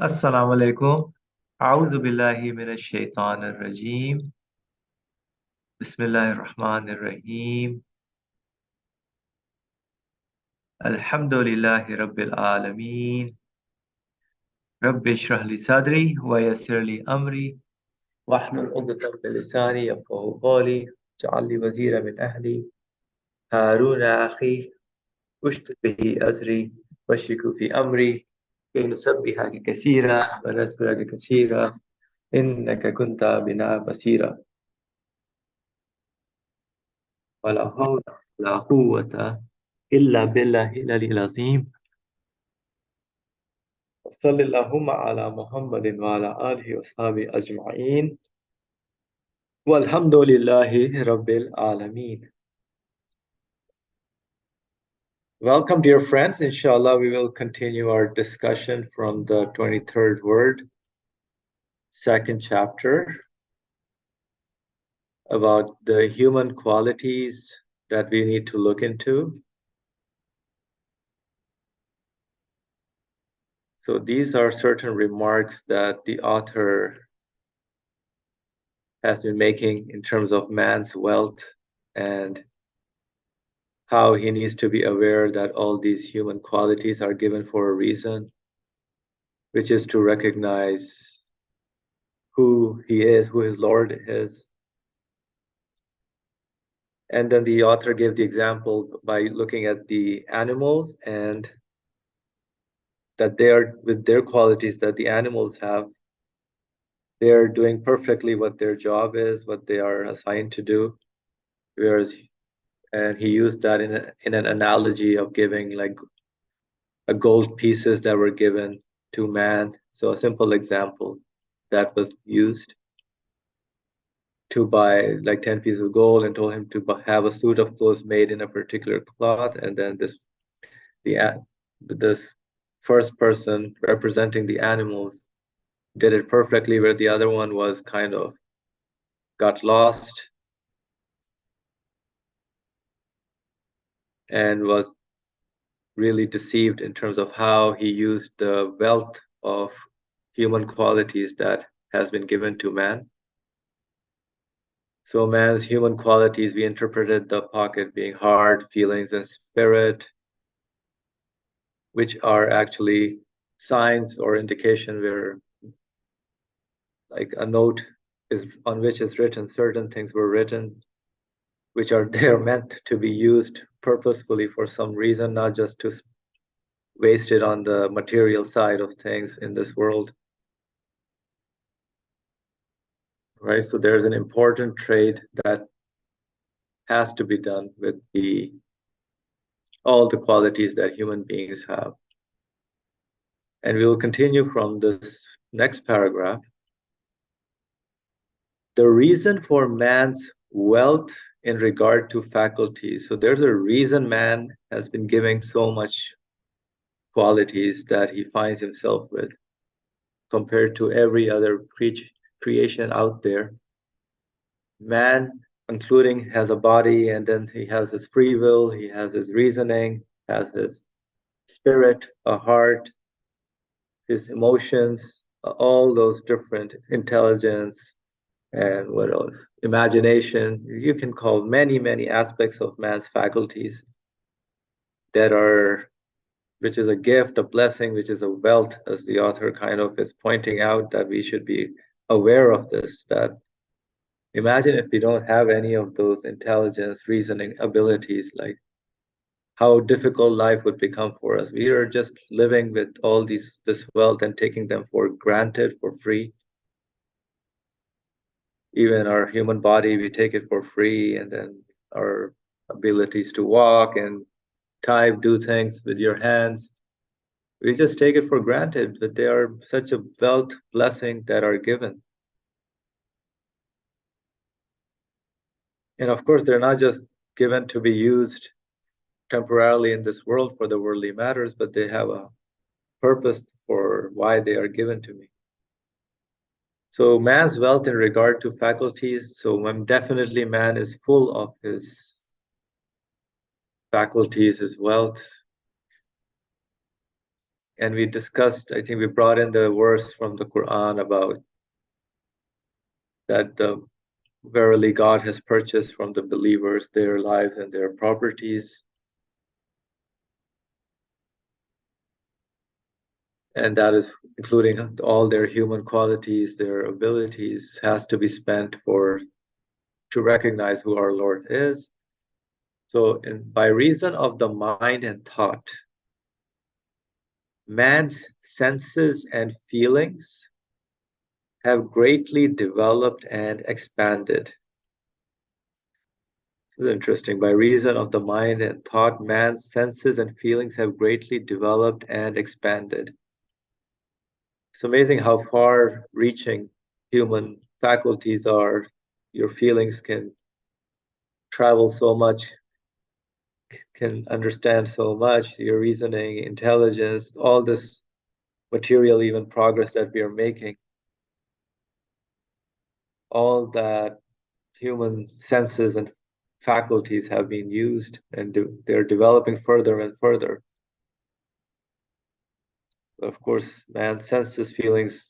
अस्सलाम वालेकुम। आऊज़ु बिल्लाहि मिनश शैतानिर रजीम। बिस्मिल्लाहिर रहमानिर रहीम। अल्हम्दुलिल्लाहि रब्बिल आलमीन। रब्बि इश्रह ली सदरी व यस्सिर ली अमरी वहलुल उक़दतम मिन लिसानी यफ़क़हू क़ौली वजअल ली वज़ीरम मिन अहली हारून अख़ी उश्दुद बिही अज़री वशरिकहू फ़ी अमरी कई नुसब्बिहका कसीरा व नज़कुरका कसीरा इन्नका कुन्ता बिना बसीरा। वला हौला वला कुव्वता इल्ला बिल्लाहिल अलिय्यिल अज़ीम। सल्लल्लाहु अला मुहम्मदिन व अला आलिहि व अस्हाबिहि अजमईन वल्हम्दुलिल्लाहि रब्बिल आलमीन। Welcome, dear friends. Inshallah, we will continue our discussion from the 23rd word, second chapter, about the human qualities that we need to look into. So these are certain remarks that the author has been making in terms of man's wealth and how he needs to be aware that all these human qualities are given for a reason, which is to recognize who he is, who his Lord is. And then the author gave the example by looking at the animals and that they are, with their qualities that the animals have, they're doing perfectly what their job is, what they are assigned to do. Whereas, and he used that in an analogy of giving like a gold pieces that were given to man. So a simple example that was used to buy like 10 pieces of gold and told him to have a suit of clothes made in a particular cloth, and then this first person representing the animals did it perfectly, where the other one was kind of got lost and was really deceived in terms of how he used the wealth of human qualities that has been given to man. So man's human qualities, we interpreted the pocket being heart, feelings, and spirit, which are actually signs or indication where like a note is on which is written certain things were written, which are there meant to be used purposefully for some reason, not just to waste it on the material side of things in this world. Right? So there's an important trade that has to be done with all the qualities that human beings have. And we will continue from this next paragraph. The reason for man's wealth in regard to faculties. So there's a reason man has been giving so much qualities that he finds himself with compared to every other creation out there. Man, including, has a body, and then he has his free will, he has his reasoning, has his spirit, a heart, his emotions, all those different intelligence, and what else? Imagination. You can call many aspects of man's faculties that are, which is a gift, a blessing, which is a wealth, as the author kind of is pointing out that we should be aware of this, that imagine if we don't have any of those intelligence, reasoning abilities, like how difficult life would become for us. We are just living with all this wealth and taking them for granted, for free. Even our human body, we take it for free, and then our abilities to walk and type, do things with your hands, we just take it for granted, but they are such a wealth blessing that are given. And of course, they're not just given to be used temporarily in this world for the worldly matters, but they have a purpose for why they are given to me. So man's wealth in regard to faculties, so definitely man is full of his faculties, his wealth. And we discussed, I think we brought in the verse from the Quran about that the verily God has purchased from the believers their lives and their properties. And that is including all their human qualities, their abilities, has to be spent for to recognize who our Lord is. So, by reason of the mind and thought, man's senses and feelings have greatly developed and expanded. This is interesting. By reason of the mind and thought, man's senses and feelings have greatly developed and expanded. It's amazing how far reaching human faculties are. Your feelings can travel so much, can understand so much, your reasoning, intelligence, all this material, even progress that we are making, all that human senses and faculties have been used and they're developing further and further. Of course, man's senses, feelings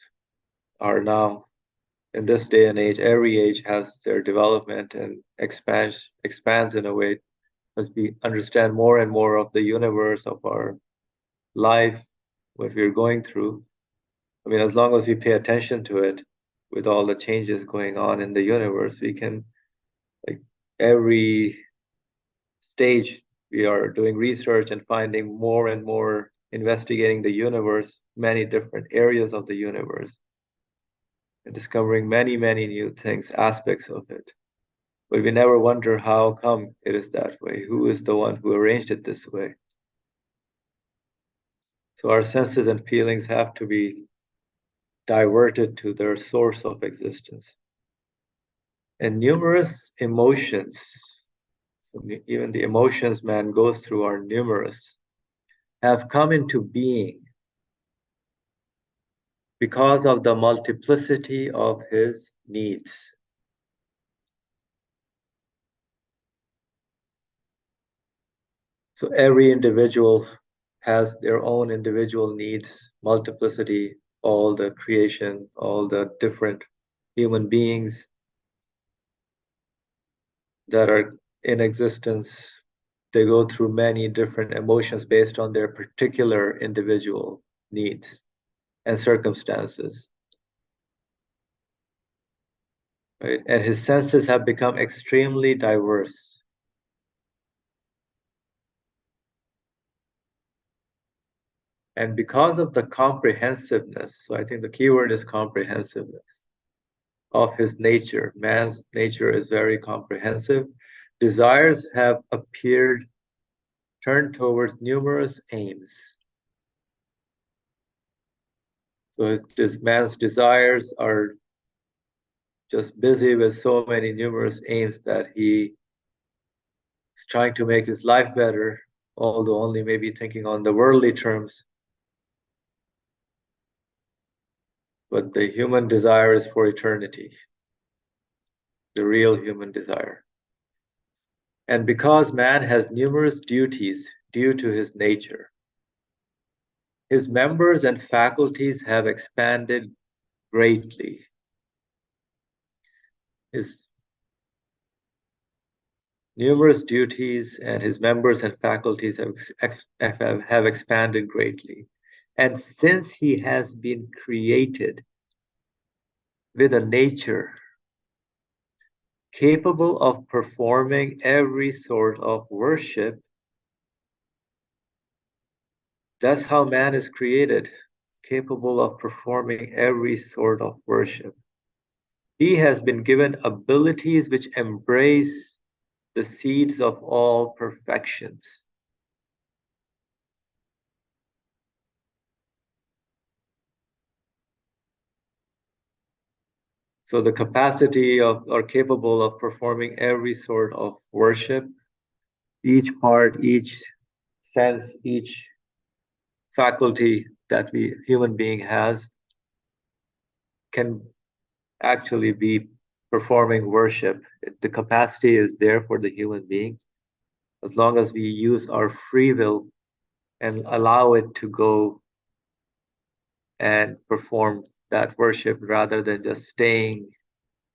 are now in this day and age, every age has their development and expands in a way as we understand more and more of the universe of our life, what we're going through. I mean, as long as we pay attention to it, with all the changes going on in the universe, we can, like, every stage, we are doing research and finding more and more, investigating the universe, many different areas of the universe, and discovering many, many new things, aspects of it. But we never wonder how come it is that way. Who is the one who arranged it this way? So our senses and feelings have to be diverted to their source of existence. And numerous emotions, so even the emotions man goes through are numerous, have come into being because of the multiplicity of his needs. So every individual has their own individual needs, multiplicity, all the creation, all the different human beings that are in existence. They go through many different emotions based on their particular individual needs and circumstances. Right? And his senses have become extremely diverse. And because of the comprehensiveness, so I think the key word is comprehensiveness of his nature. Man's nature is very comprehensive. Desires have appeared turned towards numerous aims. So man's desires are just busy with so many numerous aims that he is trying to make his life better, although only maybe thinking on the worldly terms. But the human desire is for eternity, the real human desire. And because man has numerous duties due to his nature, his members and faculties have expanded greatly. His numerous duties and his members and faculties have expanded greatly. And since he has been created with a nature capable of performing every sort of worship, that's how man is created, capable of performing every sort of worship. He has been given abilities which embrace the seeds of all perfections. So the capacity of or capable of performing every sort of worship, each part, each sense, each faculty that we human being has can actually be performing worship. The capacity is there for the human being as long as we use our free will and allow it to go and perform that worship rather than just staying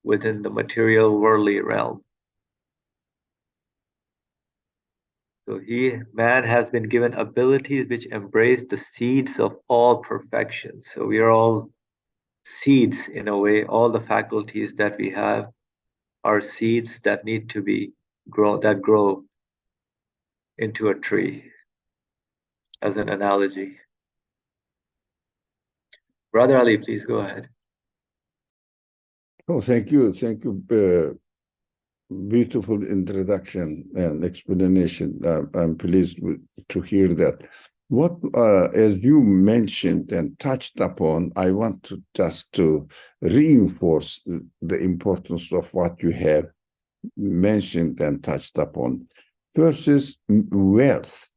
within the material worldly realm. So man has been given abilities which embrace the seeds of all perfection. So we are all seeds in a way. All the faculties that we have are seeds that need to be grown, that grow into a tree, as an analogy. Brother Ali, please go ahead. Oh, thank you. Thank you. Beautiful introduction and explanation. I'm pleased to hear that. What, as you mentioned and touched upon, I want to just to reinforce the importance of what you have mentioned and touched upon. First is wealth.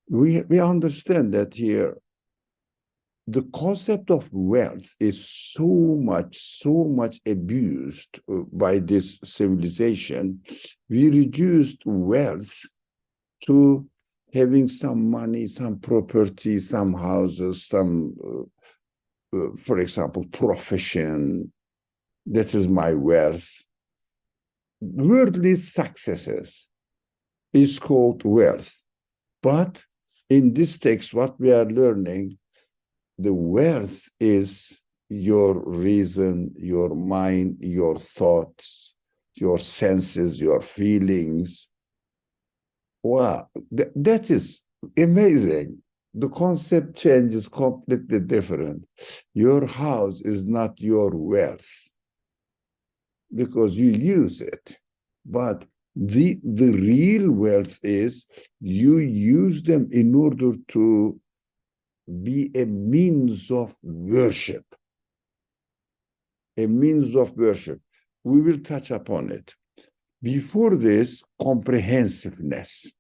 We understand that here the concept of wealth is so much abused by this civilization. We reduced wealth to having some money, some property, some houses, some, for example, profession. That is my wealth. Worldly successes is called wealth. But in this text, what we are learning, the wealth is your reason, your mind, your thoughts, your senses, your feelings. Wow, that is amazing. The concept change is completely different. Your house is not your wealth because you use it. But the real wealth is you use them in order to be a means of worship. A means of worship. We will touch upon it. Before this, comprehensiveness.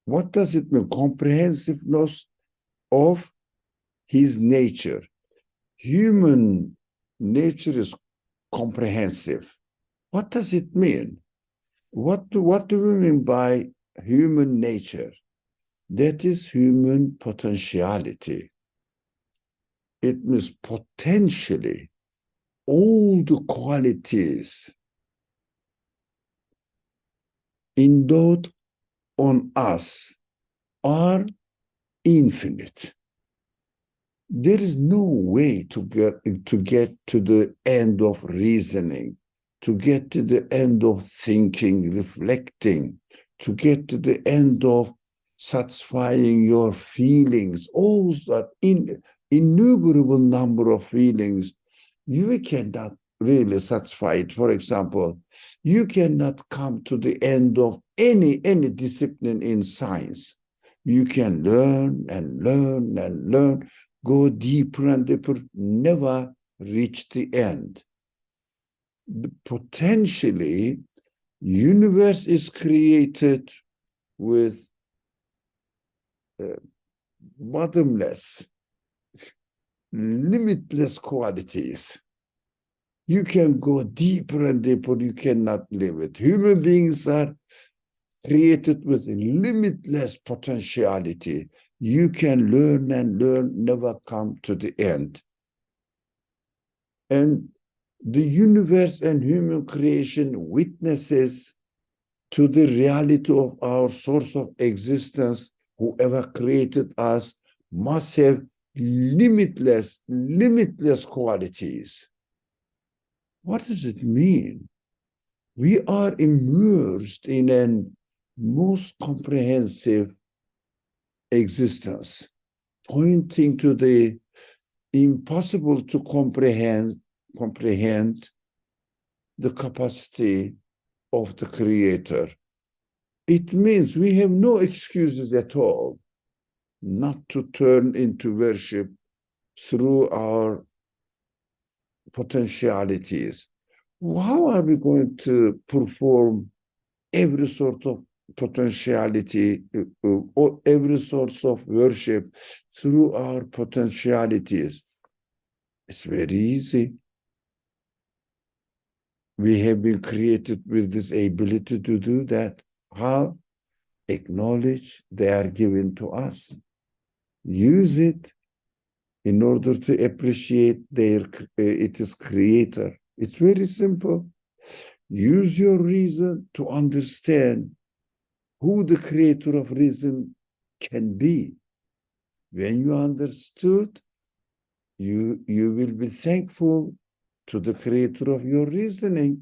What does it mean? Comprehensiveness of his nature. Human nature is comprehensive. What does it mean? What do we mean by human nature? That is human potentiality. It means potentially all the qualities endowed on us are infinite. There is no way to get to the end of reasoning, to get to the end of thinking, reflecting, to get to the end of satisfying your feelings, all that innumerable number of feelings. You cannot really satisfy it. For example, you cannot come to the end of any discipline in science. You can learn and learn and learn, go deeper and deeper, never reach the end. Potentially, universe is created with bottomless, limitless qualities. You can go deeper and deeper, you cannot limit. Human beings are created with limitless potentiality. You can learn and learn, never come to the end. And the universe and human creation witnesses to the reality of our source of existence. Whoever created us must have limitless qualities. What does it mean? We are immersed in a most comprehensive existence, pointing to the impossible to comprehend the capacity of the Creator. It means we have no excuses at all not to turn into worship through our potentialities. How are we going to perform every sort of potentiality or every source of worship through our potentialities? It's very easy. We have been created with this ability to do that. How? Acknowledge they are given to us. Use it in order to appreciate its creator. It's very simple. Use your reason to understand who the creator of reason can be. When you understood, you will be thankful to the creator of your reasoning.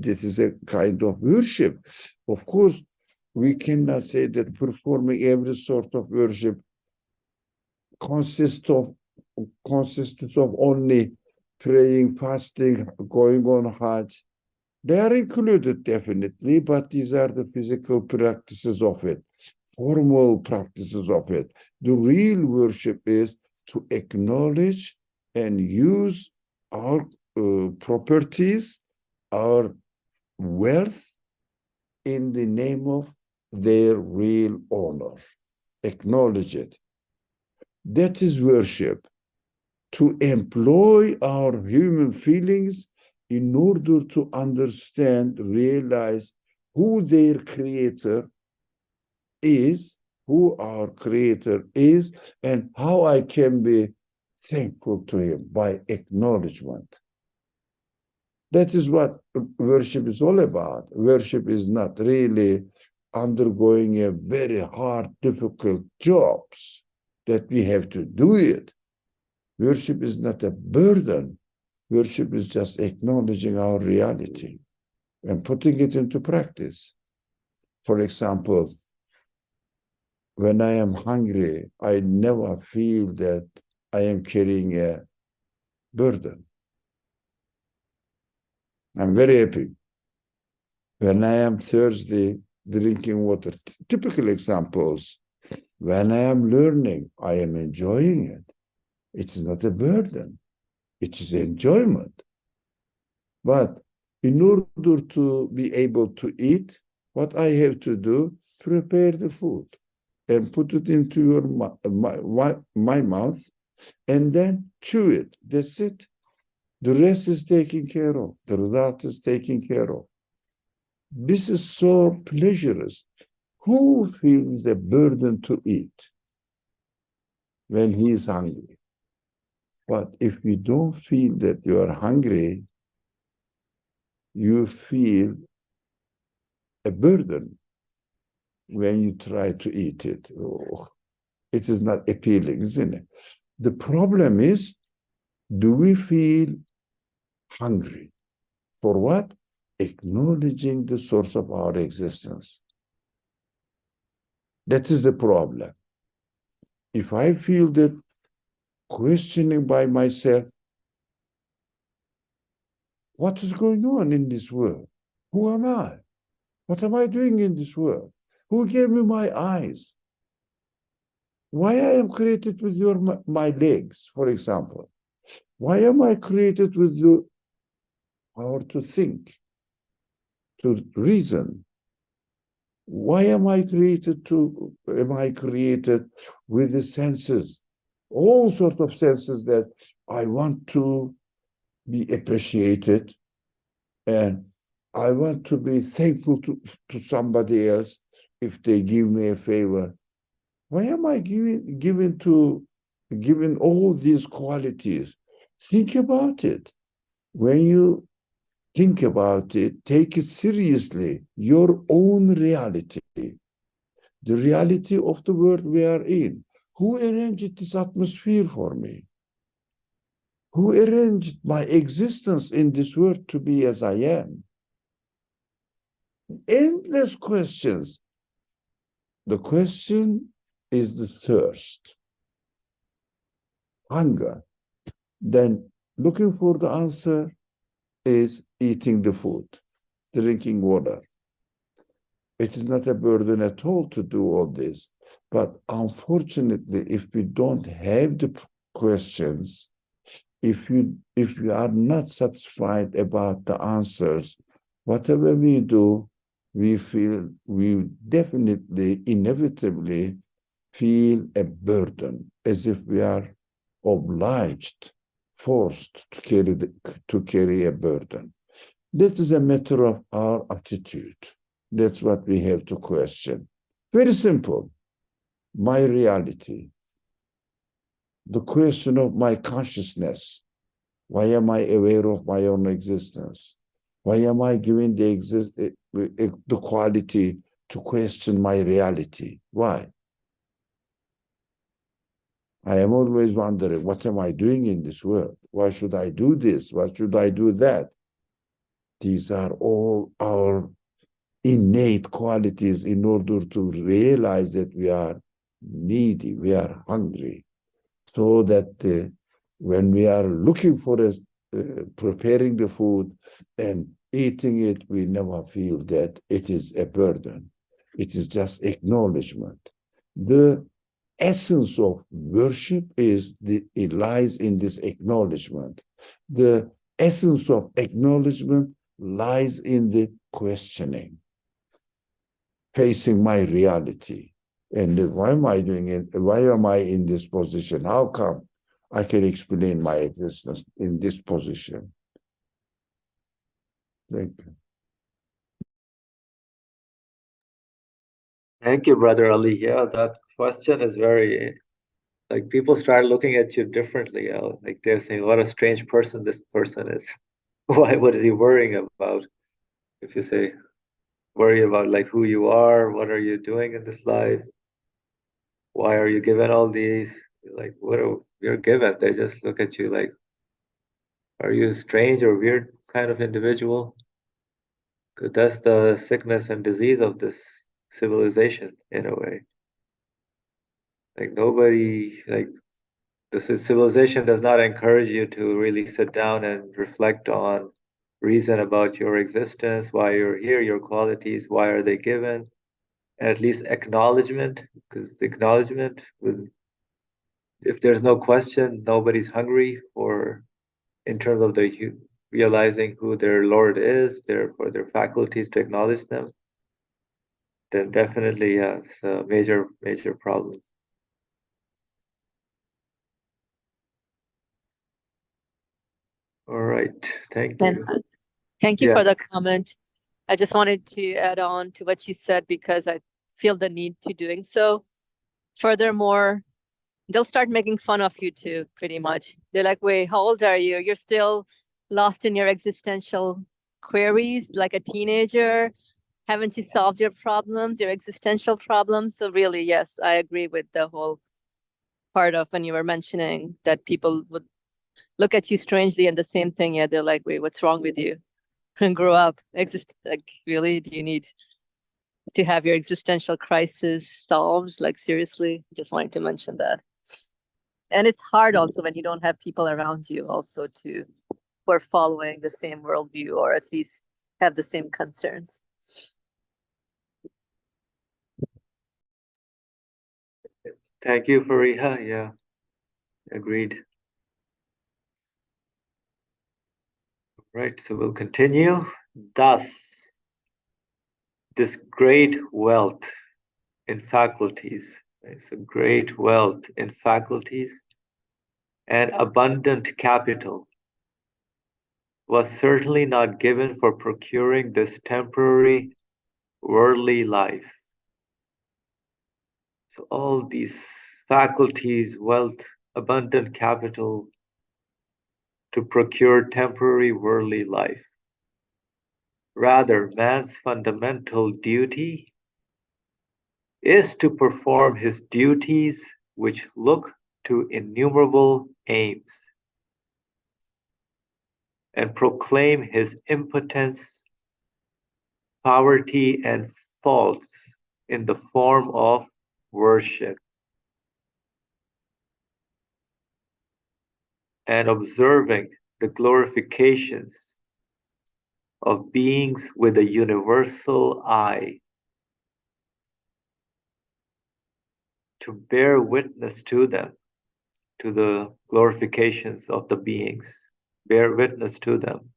This is a kind of worship. Of course, we cannot say that performing every sort of worship consists of only praying, fasting, going on Hajj. They are included definitely, but these are the physical practices of it, formal practices of it. The real worship is to acknowledge and use our properties, our wealth in the name of their real honor. Acknowledge it. That is worship. To employ our human feelings in order to understand, realize who their creator is, who our creator is, and how I can be thankful to him by acknowledgement. That is what worship is all about. Worship is not really undergoing a very hard, difficult jobs that we have to do it. Worship is not a burden. Worship is just acknowledging our reality and putting it into practice. For example, when I am hungry, I never feel that I am carrying a burden. I'm very happy. When I am thirsty, drinking water. Typical examples. When I am learning, I am enjoying it. It is not a burden. It is enjoyment. But in order to be able to eat, what I have to do, prepare the food and put it into my mouth and then chew it. That's it. The rest is taken care of. The result is taken care of. This is so pleasurous. Who feels the burden to eat when he is hungry? But if you don't feel that you are hungry, you feel a burden when you try to eat it. Oh, it is not appealing, isn't it? The problem is, do we feel hungry? For what? Acknowledging the source of our existence. That is the problem. If I feel that questioning by myself, what is going on in this world? Who am I? What am I doing in this world? Who gave me my eyes? Why I am created with my legs, for example? Why am I created with the power to think, to reason? Why am I created with the senses? All sorts of senses that I want to be appreciated and I want to be thankful to somebody else if they give me a favor. Why am I given all these qualities? Think about it. When you think about it, take it seriously, your own reality, the reality of the world we are in. Who arranged this atmosphere for me? Who arranged my existence in this world to be as I am? Endless questions. The question is the thirst, hunger. Then looking for the answer is eating the food, drinking water. It is not a burden at all to do all this. But unfortunately, if we don't have the questions, if we are not satisfied about the answers, whatever we do, we definitely, inevitably feel a burden, as if we are obliged, forced to carry a burden. That is a matter of our attitude. That's what we have to question. Very simple. My reality. the question of my consciousness. Why am I aware of my own existence? Why am I given the quality to question my reality? Why? I am always wondering, what am I doing in this world? Why should I do this? Why should I do that? These are all our innate qualities in order to realize that we are needy, we are hungry, so that when we are looking for preparing the food and eating it, we never feel that it is a burden. It is just acknowledgement. The essence of worship it lies in this acknowledgement. The essence of acknowledgement lies in the questioning, facing my reality. And why am I doing it? Why am I in this position? How come I can explain my existence in this position? Thank you. Thank you, Brother Ali. Yeah, that question is very, like, people start looking at you differently. Like, they're saying, what a strange person this person is. Why, what is he worrying about? If you say, worry about like who you are, what are you doing in this life? Why are you given all these? You're like, what are you're given? They just look at you like, are you a strange or weird kind of individual? Because that's the sickness and disease of this civilization in a way. Like nobody, like this civilization does not encourage you to really sit down and reflect on reason about your existence, why you're here, your qualities, why are they given, and at least acknowledgement, because the acknowledgement with if there's no question, nobody's hungry for in terms of realizing who their Lord is, for their faculties to acknowledge them, then definitely it's a major problem. All right, thank And you. thank you Yeah, for the comment. I just wanted to add on to what you said because I feel the need to doing so. Furthermore, they'll start making fun of you too, pretty much. They're like, wait, how old are you? You're still lost in your existential queries like a teenager. Haven't you solved your problems, your existential problems? So really, yes, I agree with the whole part of when you were mentioning that people would look at you strangely and the same thing. Yeah, they're like, wait, what's wrong with you? And grow up. Like, really? Do you need to have your existential crisis solved? Like, seriously? Just wanted to mention that. And it's hard also when you don't have people around you also to who are following the same worldview or at least have the same concerns. thank you, Fariha. Yeah, agreed. Right, so we'll continue. Thus, this great wealth in faculties, right? So great wealth in faculties and abundant capital was certainly not given for procuring this temporary worldly life. So all these faculties, wealth, abundant capital to procure temporary worldly life. Rather, man's fundamental duty is to perform his duties which look to innumerable aims and proclaim his impotence, poverty, and faults in the form of worship and observing the glorifications of beings with a universal eye to bear witness to them, to the glorifications of the beings, bear witness to them,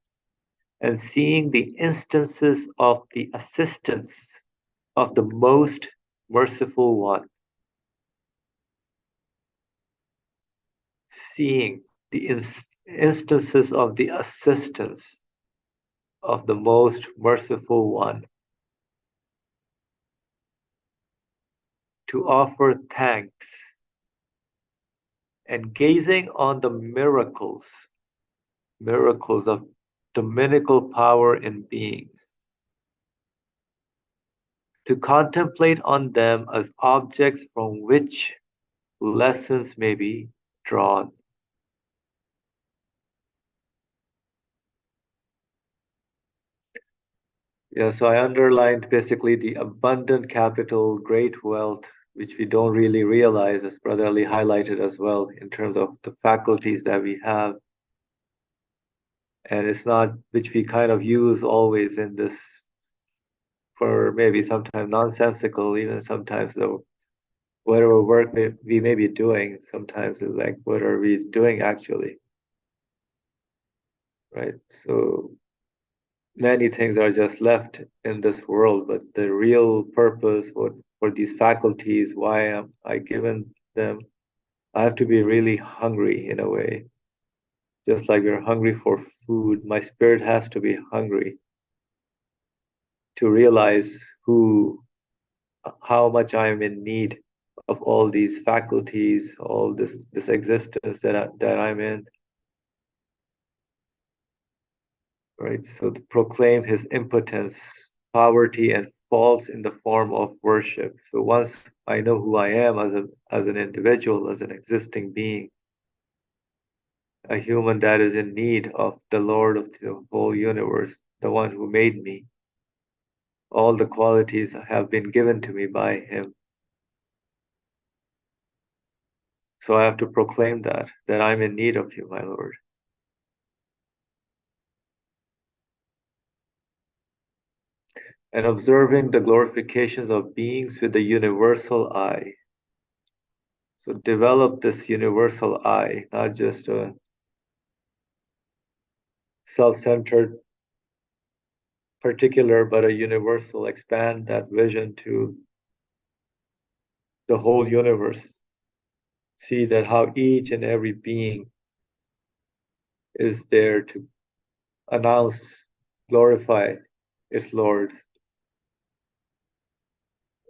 and seeing the instances of the assistance of the most merciful one, seeing the instances of the assistance of the most merciful one, to offer thanks and gazing on the miracles of dominical power in beings, to contemplate on them as objects from which lessons may be drawn. Yeah, so I underlined basically the abundant capital, great wealth, which we don't really realize, as Brother Ali highlighted as well, in terms of the faculties that we have. And it's not, which we kind of use always in this for maybe sometimes nonsensical, even sometimes though, whatever work we may be doing, sometimes it's like, what are we doing actually? Right? So many things are just left in this world, but the real purpose for these faculties, why am I given them? I have to be really hungry in a way. Just like we're hungry for food, my spirit has to be hungry to realize how much I'm in need of all these faculties, all this existence that I'm in. Right? So to proclaim his impotence, poverty, and faults in the form of worship. So once I know who I am as an individual, as an existing being, a human that is in need of the Lord of the whole universe, the one who made me, all the qualities have been given to me by him. So I have to proclaim that I'm in need of you, my Lord. And observing the glorifications of beings with the universal eye. So develop this universal eye, not just a self-centered particular, but a universal. Expand that vision to the whole universe. See that how each and every being is there to announce, glorify its Lord.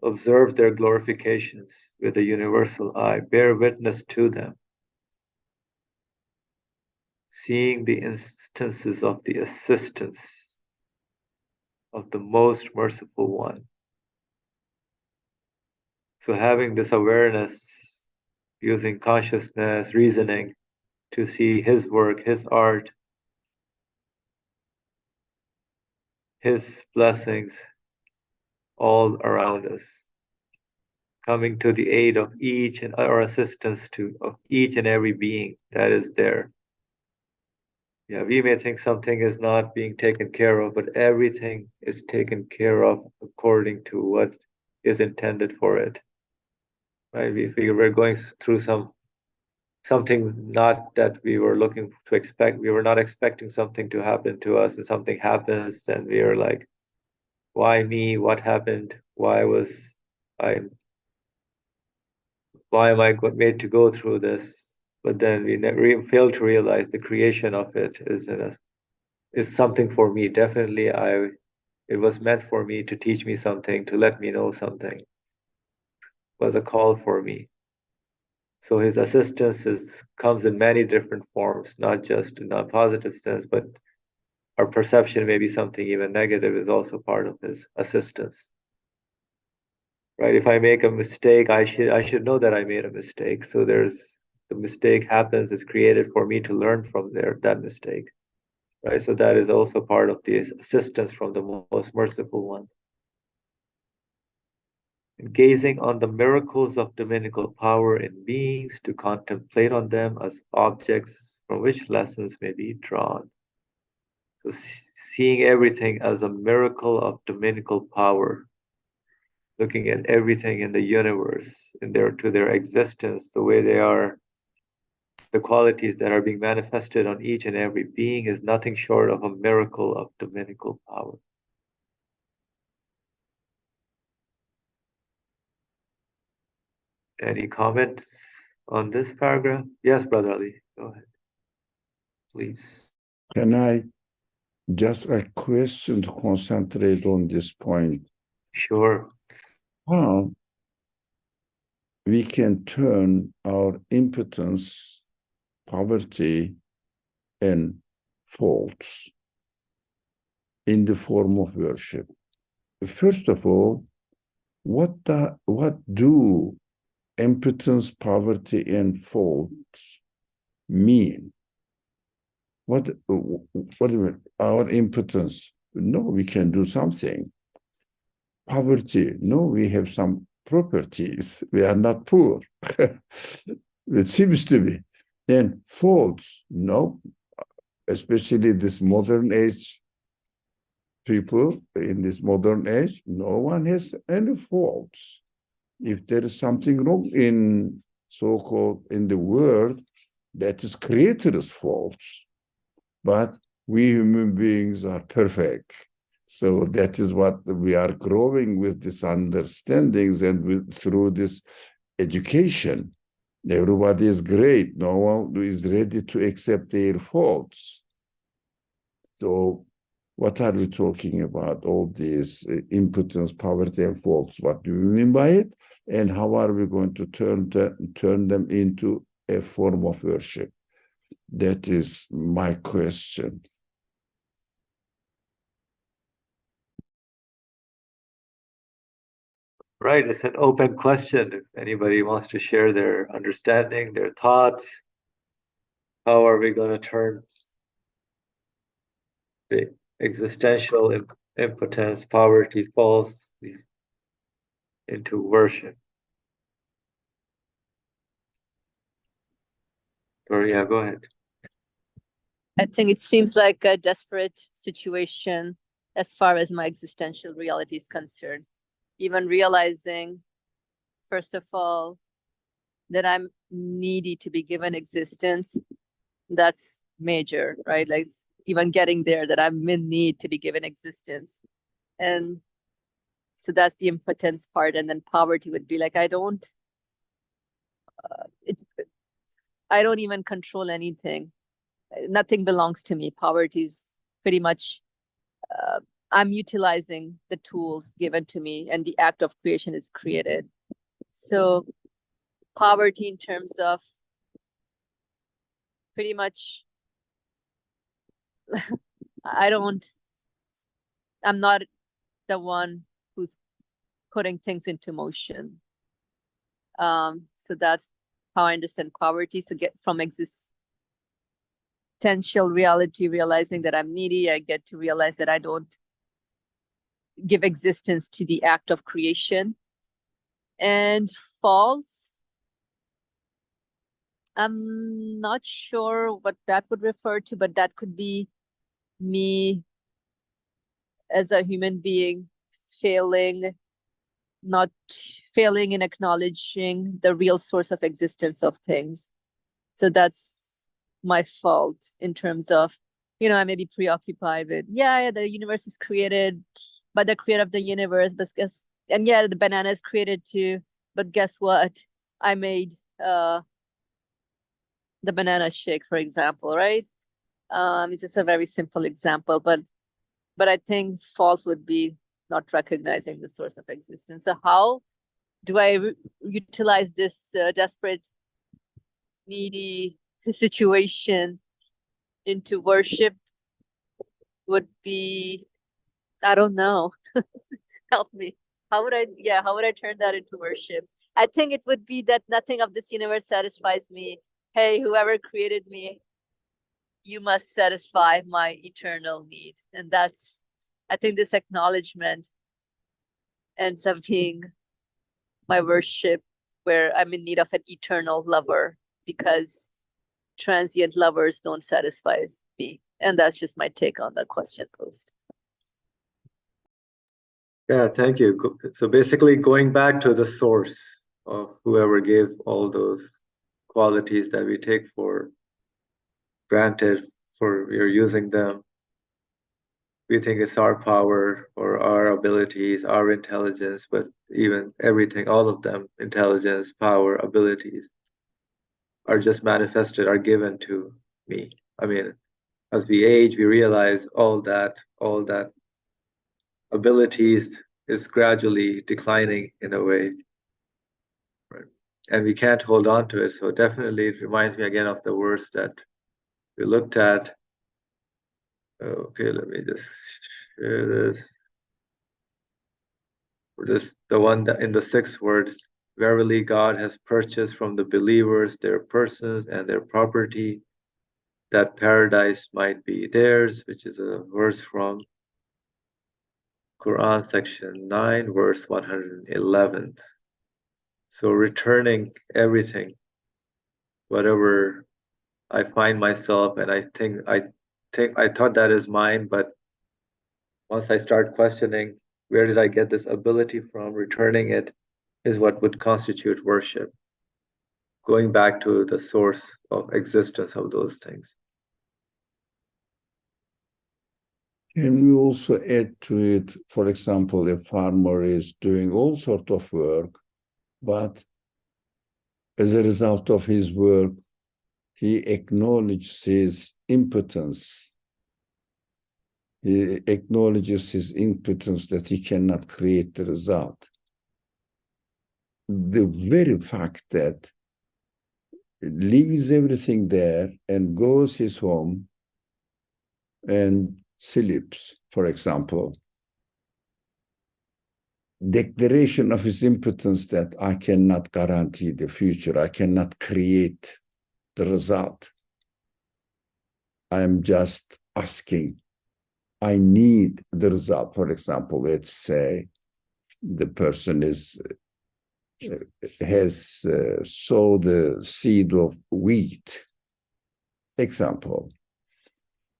Observe their glorifications with a universal eye, bear witness to them, seeing the instances of the assistance of the most merciful one. So having this awareness, using consciousness, reasoning to see his work, his art, his blessings all around us, coming to the aid of each and our assistance of each and every being that is there. Yeah, we may think something is not being taken care of, but everything is taken care of according to what is intended for it. Right? We figure we're going through something not that we were looking to expect. We were not expecting something to happen to us, and something happens, and we are like, why me? What happened? I why am I made to go through this? But then we fail to realize the creation of it is something for me. Definitely, it was meant for me to teach me something, to let me know something. It was a call for me. So his assistance comes in many different forms, not just in a positive sense, but our perception, maybe something even negative, is also part of his assistance. Right? If I make a mistake, I should know that I made a mistake. So the mistake happens, is created for me to learn from that mistake. Right? So that is also part of the assistance from the most merciful one. And gazing on the miracles of dominical power in beings, to contemplate on them as objects from which lessons may be drawn. So seeing everything as a miracle of dominical power, looking at everything in the universe, to their existence, the way they are, the qualities that are being manifested on each and every being, is nothing short of a miracle of dominical power. Any comments on this paragraph? Yes, Brother Ali, go ahead, please. Can I just a question to concentrate on this point? Sure. How we can turn our impotence, poverty, and faults in the form of worship. First of all, what do impotence, poverty, and faults mean? What do you mean? Our impotence? No, we can do something. Poverty? No, we have some properties. We are not poor. It seems to be. And faults? No, especially this modern age people in this modern age, no one has any faults. If there is something wrong in so-called in the world, that is creator's faults. But we human beings are perfect. So that is what we are growing with these understandings and through this education. Everybody is great. No one is ready to accept their faults. So what are we talking about? All these impotence, poverty, and faults. What do we mean by it? And how are we going to turn them into a form of worship? That is my question. Right, it's an open question. If anybody wants to share their understanding, their thoughts, how are we going to turn the existential impotence, poverty, false into worship? Or yeah, go ahead. I think it seems like a desperate situation as far as my existential reality is concerned. Even realizing, first of all, that I'm needy to be given existence, that's major, right? Like even getting there, that I'm in need to be given existence. And so that's the impotence part. And then poverty would be like, I don't even control anything. Nothing belongs to me. Poverty is pretty much, I'm utilizing the tools given to me and the act of creation is created. So poverty in terms of pretty much, I'm not the one who's putting things into motion. So that's how I understand poverty. So get from existential reality, realizing that I'm needy, I get to realize that I don't give existence to the act of creation. And false, I'm not sure what that would refer to, but that could be me as a human being not failing in acknowledging the real source of existence of things. So that's my fault in terms of, I may be preoccupied with, the universe is created by the creator of the universe, but the banana is created too, but guess what? I made the banana shake, for example, right? It's just a very simple example, but I think false would be not recognizing the source of existence. So how do I utilize this desperate, needy situation into worship would be, I don't know. Help me. How would I turn that into worship? I think it would be that nothing of this universe satisfies me. Hey, whoever created me, you must satisfy my eternal need. And I think this acknowledgement ends up being my worship, where I'm in need of an eternal lover because transient lovers don't satisfy me. And that's just my take on the question posed. Yeah, thank you. So basically going back to the source of whoever gave all those qualities that we take for granted, for we're using them. We think it's our power or our abilities, our intelligence, but even everything, all of them, intelligence, power, abilities, are just manifested, are given to me. I mean, as we age, we realize all that abilities is gradually declining in a way. Right. and we can't hold on to it. So definitely it reminds me again of the verse that we looked at. Okay, let me just share this. The one that in the sixth word, verily God has purchased from the believers their persons and their property, that paradise might be theirs, which is a verse from Quran section 9, verse 111. So returning everything, whatever I find myself, and I thought that is mine, but once I start questioning where did I get this ability from, returning it is what would constitute worship, going back to the source of existence of those things. Can we also add to it, for example, a farmer is doing all sorts of work, but as a result of his work, he acknowledges his impotence. He acknowledges his impotence that he cannot create the result. The very fact that leaves everything there and goes his home and sleeps, for example, declaration of his impotence that I cannot guarantee the future, I cannot create the result. I am just asking. I need the result. For example, let's say the person has sowed the seed of wheat, example.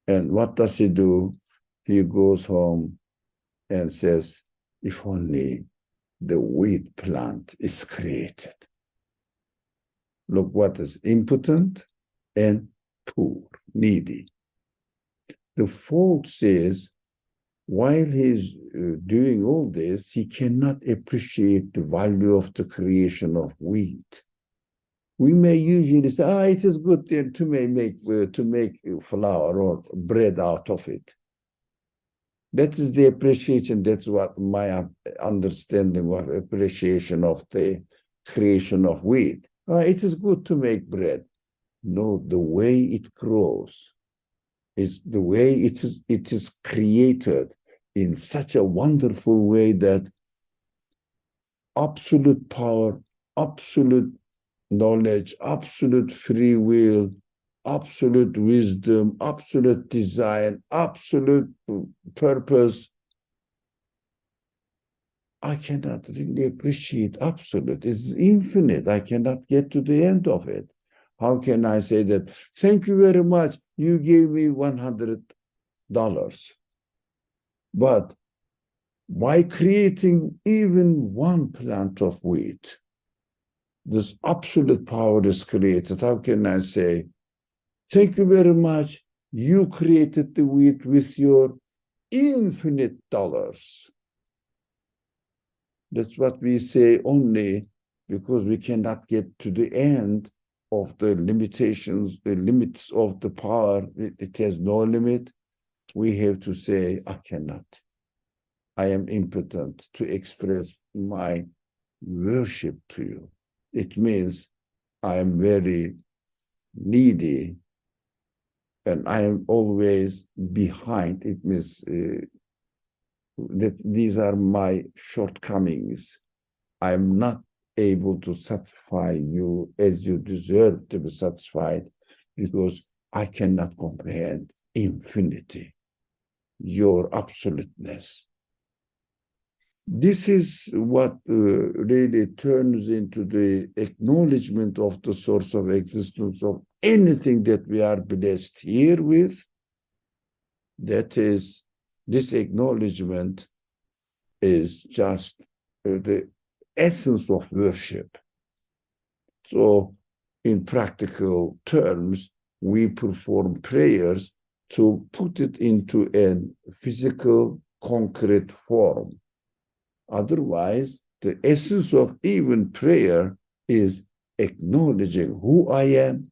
And what does he do? He goes home and says, if only the wheat plant is created. Look what is impotent and poor, needy. The fault is, while he's doing all this, he cannot appreciate the value of the creation of wheat. We may usually say, it is good to make flour or bread out of it. That is the appreciation. That's what my understanding of appreciation of the creation of wheat. It is good to make bread. No, the way it grows, it's the way it is created in such a wonderful way that absolute power, absolute knowledge, absolute free will, absolute wisdom, absolute design, absolute purpose. I cannot really appreciate absolute. It's infinite. I cannot get to the end of it. How can I say that? Thank you very much. You gave me $100. But by creating even one plant of wheat, this absolute power is created. How can I say, thank you very much. You created the wheat with your infinite dollars. That's what we say only because we cannot get to the end of the limitations, the limits of the power. It has no limit. We have to say, I cannot. I am impotent to express my worship to you. It means I am very needy and I am always behind. It means that these are my shortcomings. I am not able to satisfy you as you deserve to be satisfied because I cannot comprehend infinity, your absoluteness. This is what really turns into the acknowledgement of the source of existence of anything that we are blessed here with. That is, this acknowledgement is just the essence of worship. So, in practical terms, we perform prayers to put it into a physical, concrete form. Otherwise, the essence of even prayer is acknowledging who I am,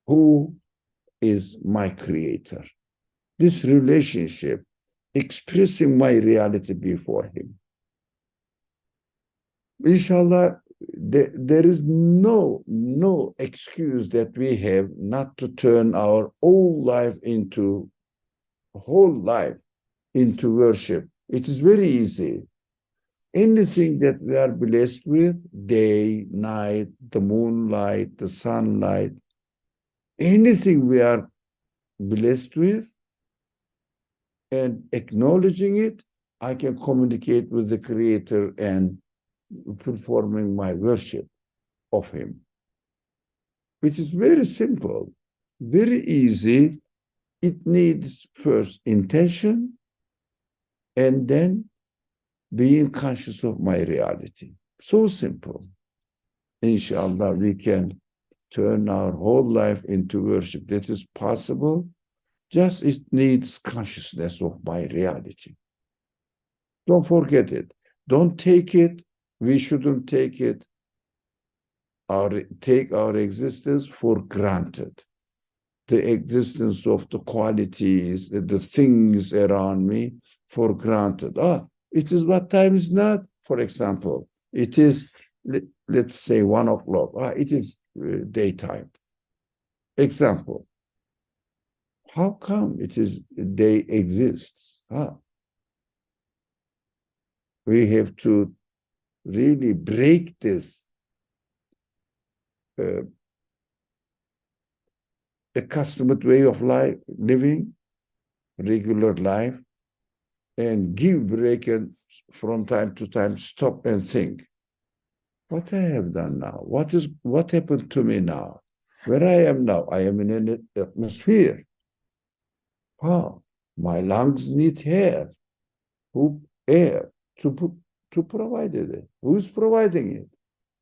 who is my creator. This relationship, expressing my reality before him. Inshallah, there is no excuse that we have not to turn our whole life into worship. It is very easy. Anything that we are blessed with, day, night, the moonlight, the sunlight, anything we are blessed with, and acknowledging it, I can communicate with the Creator and performing my worship of Him. It is very simple, very easy. It needs first intention and then being conscious of my reality. So simple. Inshallah, we can turn our whole life into worship. That is possible. Just it needs consciousness of my reality. Don't forget it. Don't take it. We shouldn't take it. Take our existence for granted. The existence of the qualities, the things around me for granted. It is what time is not. For example, it is, let's say 1 o'clock. It is daytime. Example. How come it is day exists? We have to really break this accustomed way of living, regular life, and give break and from time to time stop and think. What I have done now? What happened to me now? Where I am now? I am in an atmosphere. My lungs need air. Air to provide it. Who's providing it?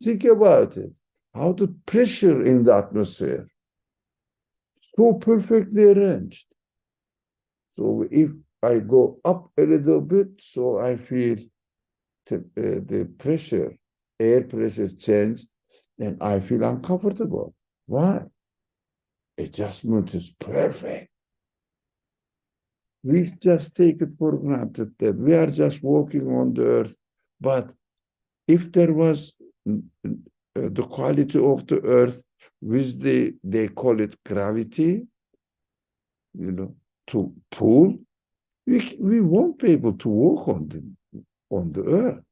Think about it. How the pressure in the atmosphere so perfectly arranged. So if I go up a little bit, so I feel the pressure, air pressure changed, and I feel uncomfortable. Why? Adjustment is perfect. We just take it for granted that we are just walking on the earth. But if there was the quality of the earth with they call it gravity, to pull, we won't be able to walk on the earth.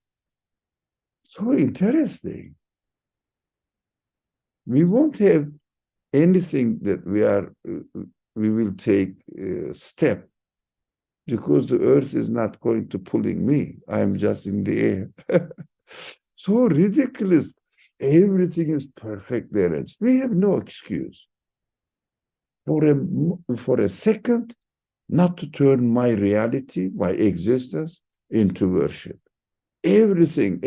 So interesting. We won't have anything that we will take a step because the earth is not going to pulling me. I'm just in the air. So ridiculous. Everything is perfectly arranged. We have no excuse for a second not to turn my reality, my existence into worship. Everything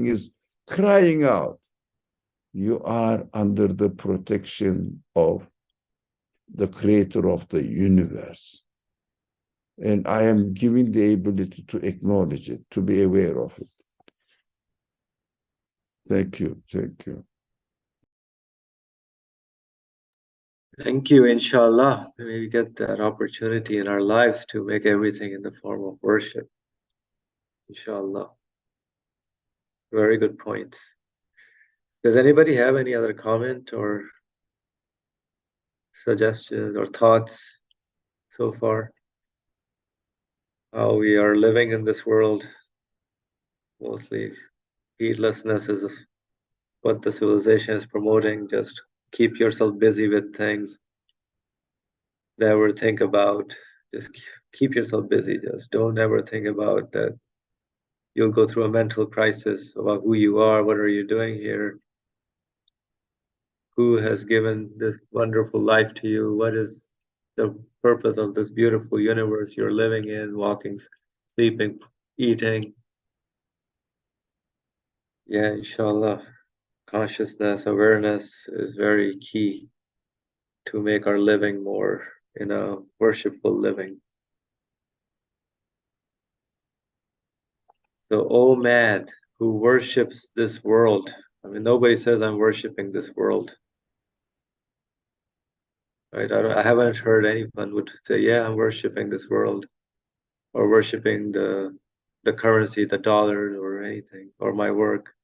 is crying out. You are under the protection of the creator of the universe. And I am given the ability to acknowledge it, to be aware of it. Thank you. Thank you, inshallah. We get that opportunity in our lives to make everything in the form of worship. Inshallah. Very good points. Does anybody have any other comment or suggestions or thoughts so far? How we are living in this world, mostly heedlessness is what the civilization is promoting. Just keep yourself busy with things. Never think about, just keep yourself busy. Just don't ever think about that you'll go through a mental crisis about who you are, what are you doing here, who has given this wonderful life to you, what is the purpose of this beautiful universe you're living in, walking, sleeping, eating. Yeah, inshallah, consciousness, awareness is very key to make our living more in a worshipful living. So, oh man who worships this world. I mean, nobody says I'm worshiping this world. Right? I haven't heard anyone would say, yeah, I'm worshiping this world or worshiping the currency, the dollar or anything, or my work.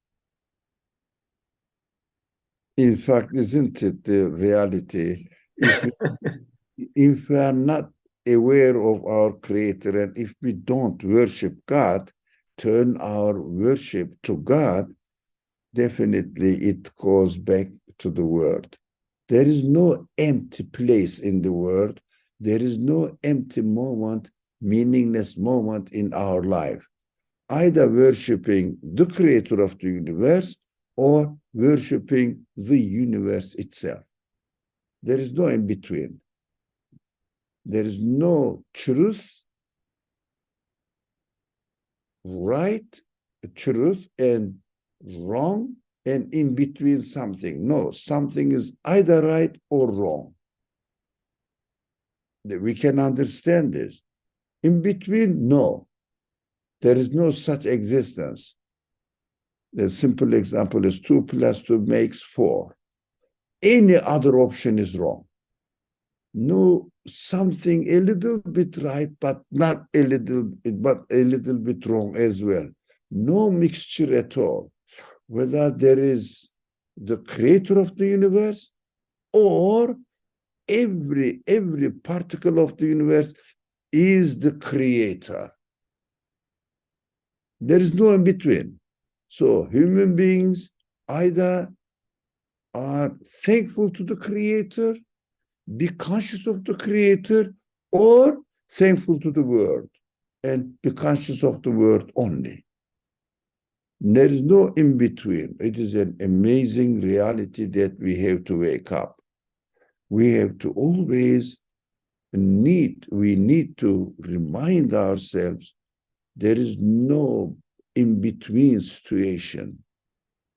In fact, isn't it the reality? If we are not aware of our Creator and if we don't worship God, turn our worship to God, definitely it goes back to the world. There is no empty place in the world. There is no empty moment, meaningless moment in our life. Either worshiping the creator of the universe or worshiping the universe itself. There is no in between. There is no truth, right, truth, and wrong, and in between something. No, something is either right or wrong. We can understand this. In between, no. There is no such existence. The simple example is 2 plus 2 makes 4. Any other option is wrong. No, something a little bit right, but not a little, but a little bit wrong as well. No mixture at all. Whether there is the creator of the universe or every particle of the universe is the creator. There is no in between. So human beings either are thankful to the creator, be conscious of the creator, or thankful to the world and be conscious of the world only. There is no in between. It is an amazing reality that we have to wake up. We have to always we need to remind ourselves there is no in between situation,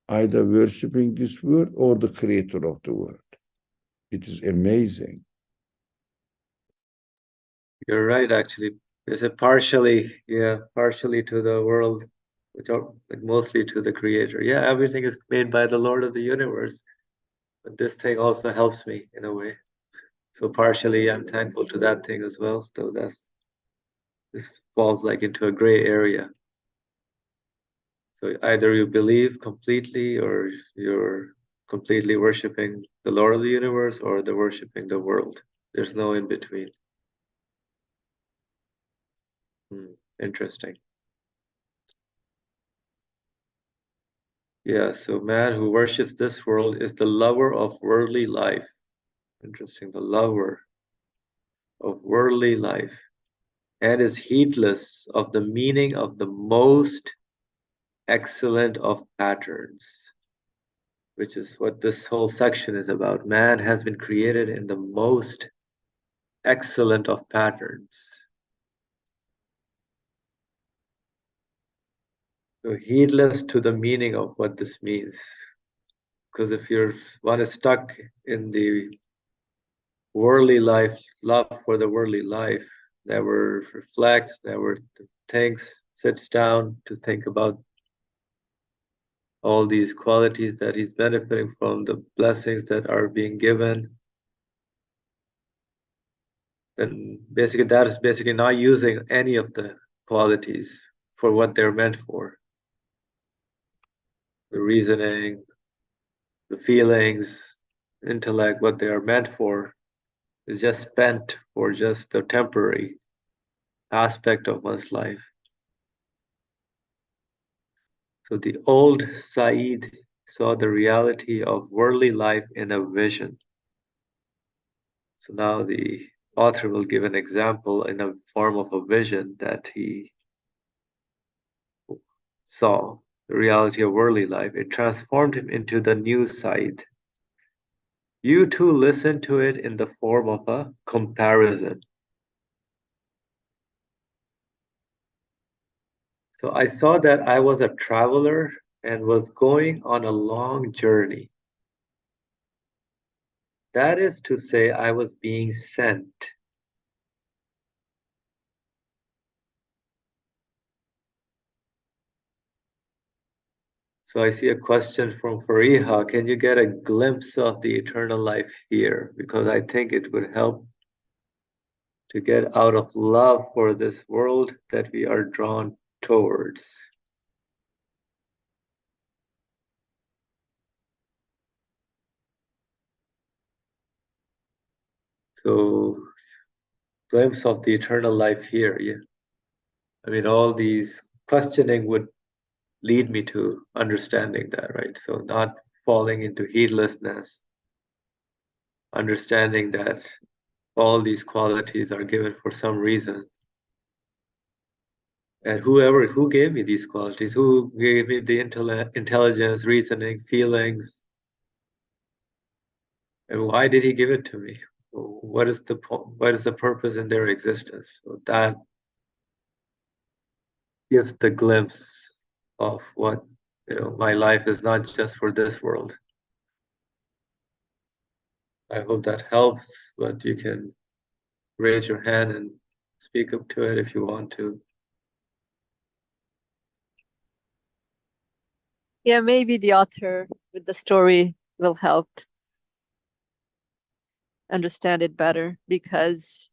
either worshiping this world or the creator of the world. It is amazing. You're right, actually. Is it partially, yeah, partially to the world, which are like mostly to the creator. Yeah, everything is made by the Lord of the universe. But this thing also helps me in a way. So partially I'm thankful to that thing as well. So this falls like into a gray area. So either you believe completely or you're completely worshiping the Lord of the universe or they're worshiping the world. There's no in between. Interesting. Yeah, so man who worships this world is the lover of worldly life. Interesting, the lover of worldly life and is heedless of the meaning of the most excellent of patterns, which is what this whole section is about. Man has been created in the most excellent of patterns. So heedless to the meaning of what this means. Because if one is stuck in the worldly life, love for the worldly life, never reflects, never thinks, sits down to think about all these qualities that he's benefiting from, the blessings that are being given, then basically that is basically not using any of the qualities for what they're meant for. The reasoning, the feelings, intellect, what they are meant for is just spent for just the temporary aspect of one's life. So the old Said saw the reality of worldly life in a vision. So now the author will give an example in a form of a vision that he saw, the reality of worldly life. It transformed him into the new Said. You too listen to it in the form of a comparison. So I saw that I was a traveler and was going on a long journey. That is to say, I was being sent. So I see a question from Fariha. Can you get a glimpse of the eternal life here? Because I think it would help to get out of love for this world that we are drawn towards. So, glimpse of the eternal life here. Yeah. I mean, all these questioning would lead me to understanding that, right? So, not falling into heedlessness, understanding that all these qualities are given for some reason. And who gave me these qualities, who gave me the intelligence, reasoning, feelings, and why did he give it to me? What is the purpose in their existence? So that gives the glimpse of what, my life is not just for this world. I hope that helps, but you can raise your hand and speak up to it if you want to. Yeah, maybe the author with the story will help understand it better, because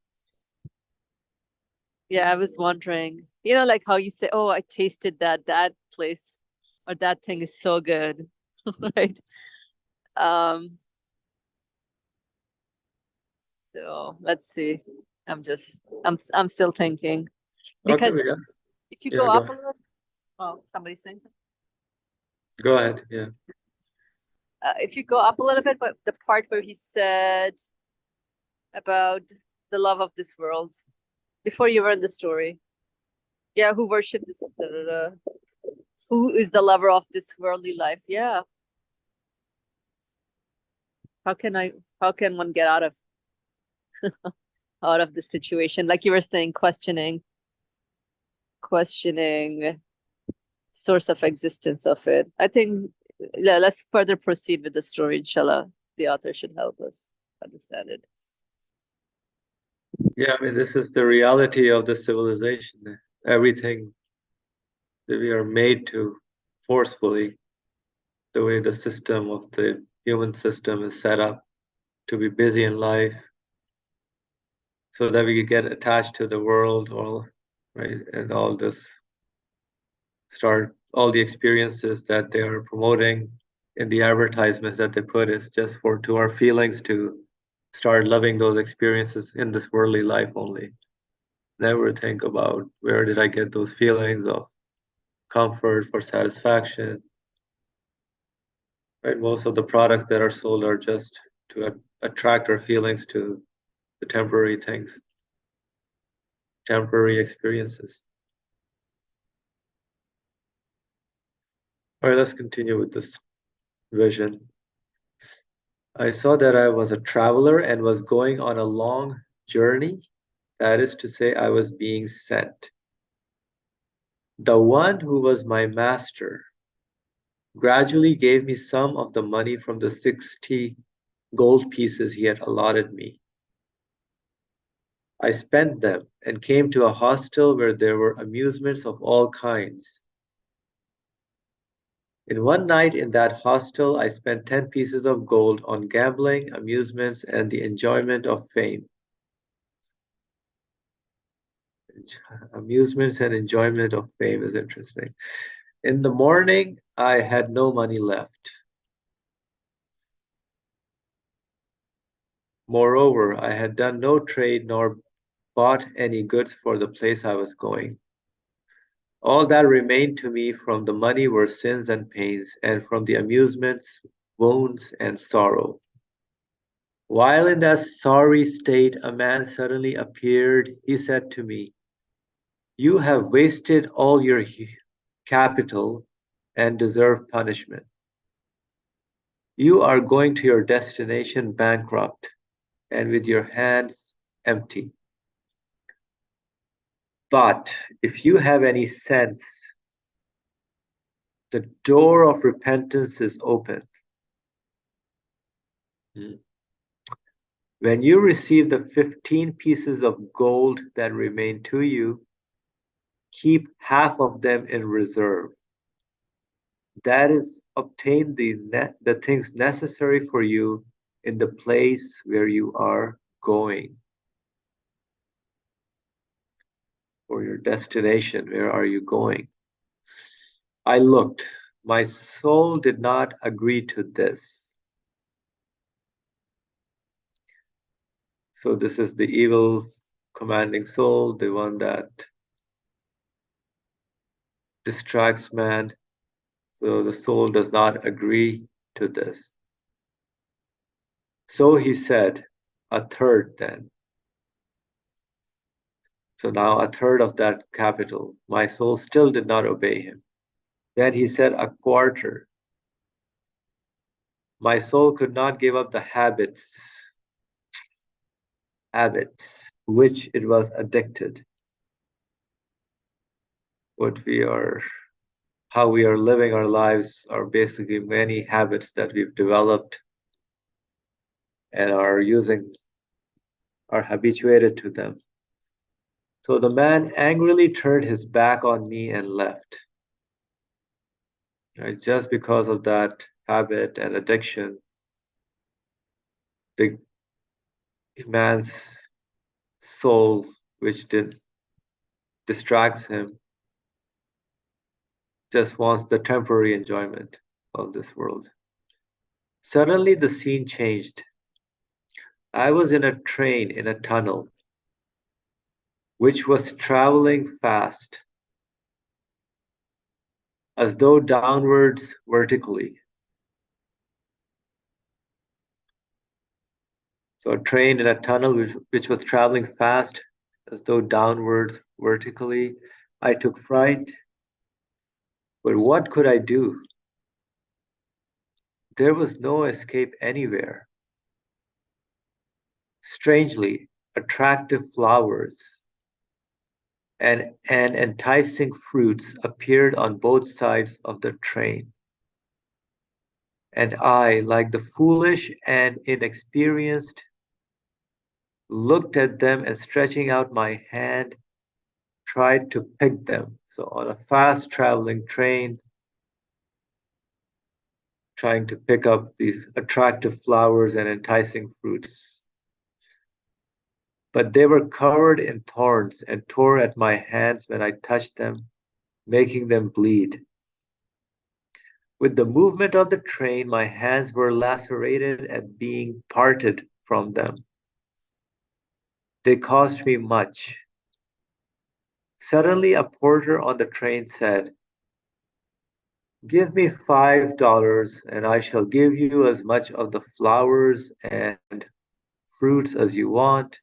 yeah, I was wondering, like how you say, oh, I tasted that place or that thing is so good, right? Um, so let's see. I'm still thinking, Okay, because yeah, if you yeah, go go up a ahead. little, oh, somebody's saying something. Go ahead, yeah. If you go up a little bit, but the part where he said about the love of this world before you were in the story, yeah, who worship this, da, da, da. Who is the lover of this worldly life? Yeah, how can one get out of this situation, like you were saying, questioning source of existence of it. I think, yeah, let's further proceed with the story, inshallah. The author should help us understand it. Yeah, I mean, this is the reality of the civilization. Everything that we are made to forcefully, the way the system of the human system is set up to be busy in life so that we could get attached to the world, or right, and start all the experiences that they are promoting in the advertisements that they put is just for to our feelings to start loving those experiences in this worldly life only. Never think about where did I get those feelings of comfort, for satisfaction, right? Most of the products that are sold are just to attract our feelings to the temporary things, temporary experiences. All right, let's continue with this vision. I saw that I was a traveler and was going on a long journey. That is to say, I was being sent. The one who was my master gradually gave me some of the money from the 60 gold pieces he had allotted me. I spent them and came to a hostel where there were amusements of all kinds. In one night in that hostel, I spent 10 pieces of gold on gambling, amusements, and the enjoyment of fame. Amusements and enjoyment of fame is interesting. In the morning, I had no money left. Moreover, I had done no trade nor bought any goods for the place I was going. All that remained to me from the money were sins and pains, and from the amusements, wounds and sorrow. While in that sorry state, a man suddenly appeared. He said to me, "You have wasted all your capital and deserve punishment. You are going to your destination bankrupt and with your hands empty. But if you have any sense, the door of repentance is open. When you receive the 15 pieces of gold that remain to you, keep half of them in reserve. That is, obtain the things necessary for you in the place where you are going. For your destination, where are you going?" I looked. My soul did not agree to this. So this is the evil commanding soul, the one that distracts man. So the soul does not agree to this. So he said, a third then. So now a third of that capital. My soul still did not obey him. Then he said, a quarter. My soul could not give up the habits which it was addicted. What we are, how we are living our lives are basically many habits that we've developed and are habituated to them. So the man angrily turned his back on me and left. Right? Just because of that habit and addiction, the man's soul, which distracts him, just wants the temporary enjoyment of this world. Suddenly the scene changed. I was in a train in a tunnel, which was traveling fast, as though downwards vertically. So a train in a tunnel which was traveling fast, as though downwards vertically. I took fright, but what could I do? There was no escape anywhere. Strangely, attractive flowers and enticing fruits appeared on both sides of the train. And I, like the foolish and inexperienced, looked at them and stretching out my hand, tried to pick them. So on a fast traveling train, trying to pick up these attractive flowers and enticing fruits. But they were covered in thorns and tore at my hands when I touched them, making them bleed. With the movement of the train, my hands were lacerated and being parted from them. They cost me much. Suddenly, a porter on the train said, give me $5 and I shall give you as much of the flowers and fruits as you want.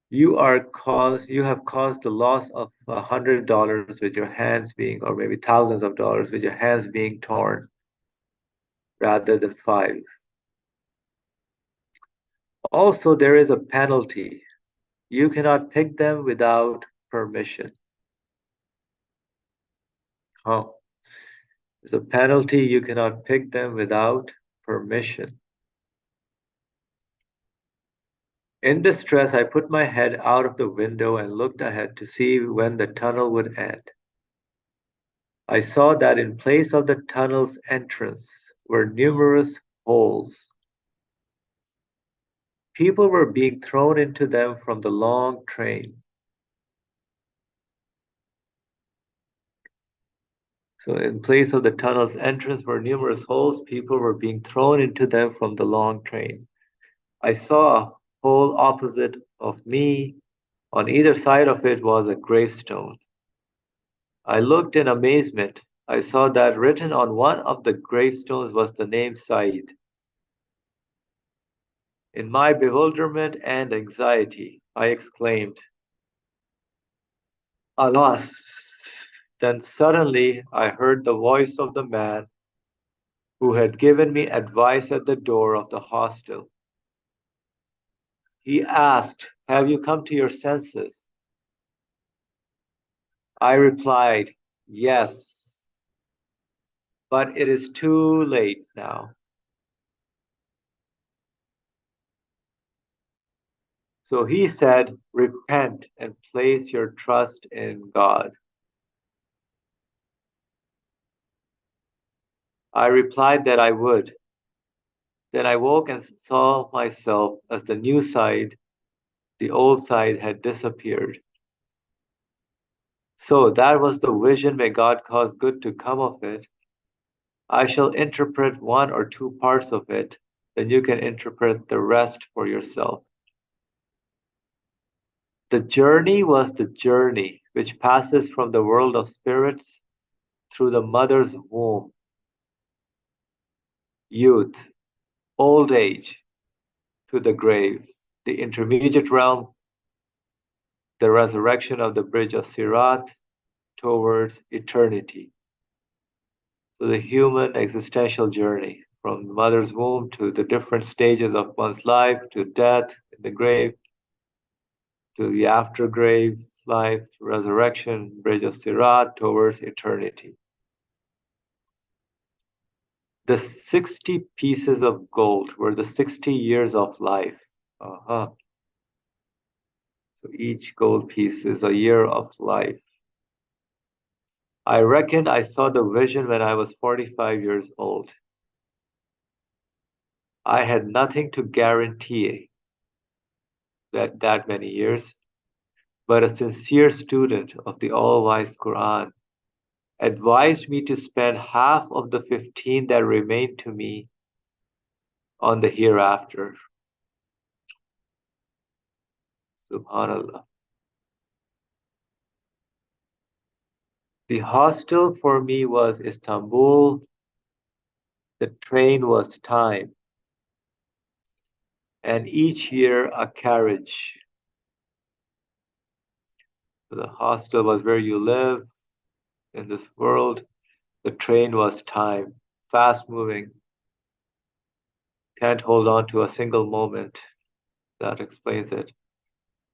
You have caused the loss of $100 with your hands being, or maybe thousands of dollars with your hands being torn rather than five. Also, there is a penalty. You cannot pick them without permission. Oh, there's a penalty. You cannot pick them without permission. In distress, I put my head out of the window and looked ahead to see when the tunnel would end. I saw that in place of the tunnel's entrance were numerous holes. People were being thrown into them from the long train. So in place of the tunnel's entrance were numerous holes. People were being thrown into them from the long train. I saw a hole opposite of me. On either side of it was a gravestone. I looked in amazement. I saw that written on one of the gravestones was the name Said. In my bewilderment and anxiety, I exclaimed, Alas! Then suddenly I heard the voice of the man who had given me advice at the door of the hostel. He asked, have you come to your senses? I replied, yes, but it is too late now. So he said, repent and place your trust in God. I replied that I would. Then I woke and saw myself as the new side, the old side had disappeared. So that was the vision. May God cause good to come of it. I shall interpret one or two parts of it. then you can interpret the rest for yourself. The journey was the journey which passes from the world of spirits through the mother's womb, youth, old age, to the grave, the intermediate realm, the resurrection of the bridge of Sirat towards eternity. So the human existential journey from the mother's womb to the different stages of one's life, to death in the grave, to the after grave life, resurrection, bridge of Sirat towards eternity. The 60 pieces of gold were the 60 years of life. Uh-huh. So each gold piece is a year of life. I reckon I saw the vision when I was 45 years old. I had nothing to guarantee that many years, but a sincere student of the all-wise Quran advised me to spend half of the 15 that remained to me on the hereafter. Subhanallah. The hostel for me was Istanbul. The train was time. And each year a carriage. The hostel was where you live in this world. The train was time, fast moving. Can't hold on to a single moment. That explains it.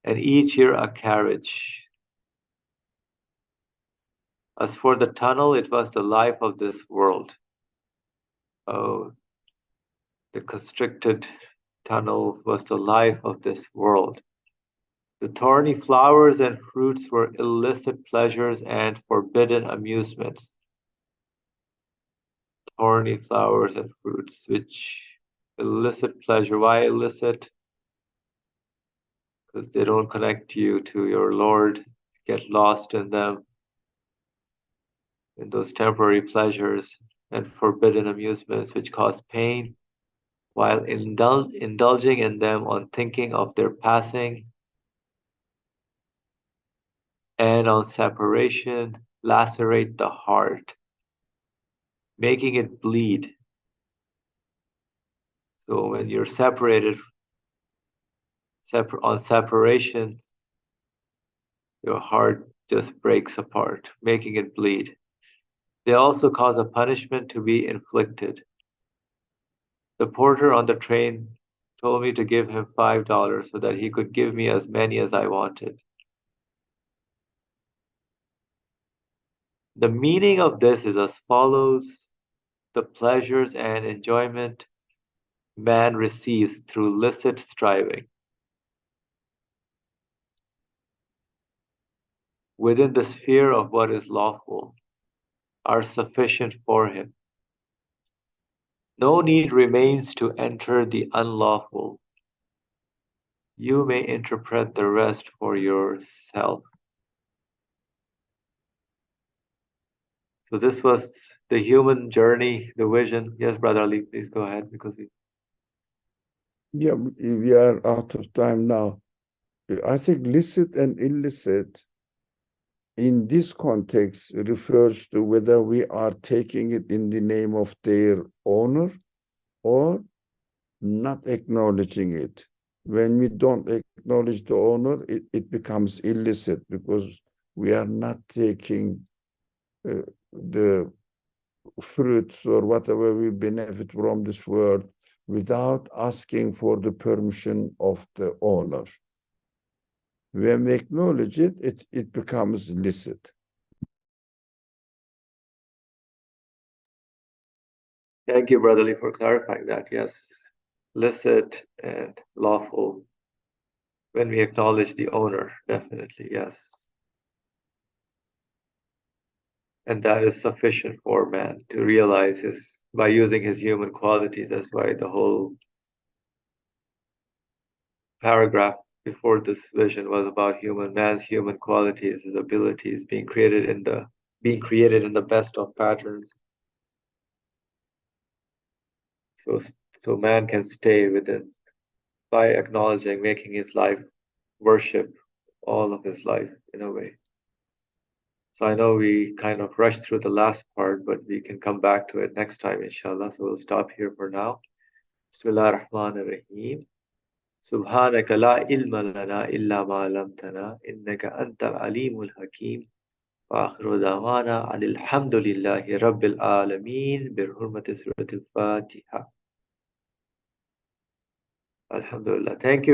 And each year a carriage. As for the tunnel, it was the life of this world. Oh, the constricted tunnel was the life of this world. The thorny flowers and fruits were illicit pleasures and forbidden amusements. Thorny flowers and fruits, which illicit pleasure. Why illicit? Because they don't connect you to your Lord. Get lost in them, in those temporary pleasures and forbidden amusements which cause pain, while indulging in them on thinking of their passing and on separation, lacerate the heart, making it bleed. So when you're separated, on separation, your heart just breaks apart, making it bleed. They also cause a punishment to be inflicted. The porter on the train told me to give him $5 so that he could give me as many as I wanted. The meaning of this is as follows: the pleasures and enjoyment man receives through licit striving within the sphere of what is lawful are sufficient for him. No need remains to enter the unlawful. You may interpret the rest for yourself. So this was the human journey, the vision. Yes, Brother Ali, please go ahead because Yeah, we are out of time now. I think licit and illicit in this context refers to whether we are taking it in the name of their owner or not acknowledging it. When we don't acknowledge the owner, it becomes illicit because we are not taking the fruits or whatever we benefit from this world without asking for the permission of the owner. When we acknowledge it, it becomes licit. thank you, Brother Ali, for clarifying that. Yes, licit and lawful when we acknowledge the owner, definitely, yes. And that is sufficient for man to realize by using his human qualities. That's why the whole paragraph before this vision was about man's human qualities, his abilities being created in the best of patterns. So So man can stay within by acknowledging, making his life worship all of his life in a way. So I know we kind of rushed through the last part, but we can come back to it next time, inshallah. So we'll stop here for now. Bismillah ar-Rahman ar-Rahim. سبحانك لا علم لنا إلا ما علمتنا إنك أنت العليم الحكيم وآخر دعوانا أن الحمد لله رب العالمين بحرمة سورة الفاتحة. Alhamdulillah. Thank you.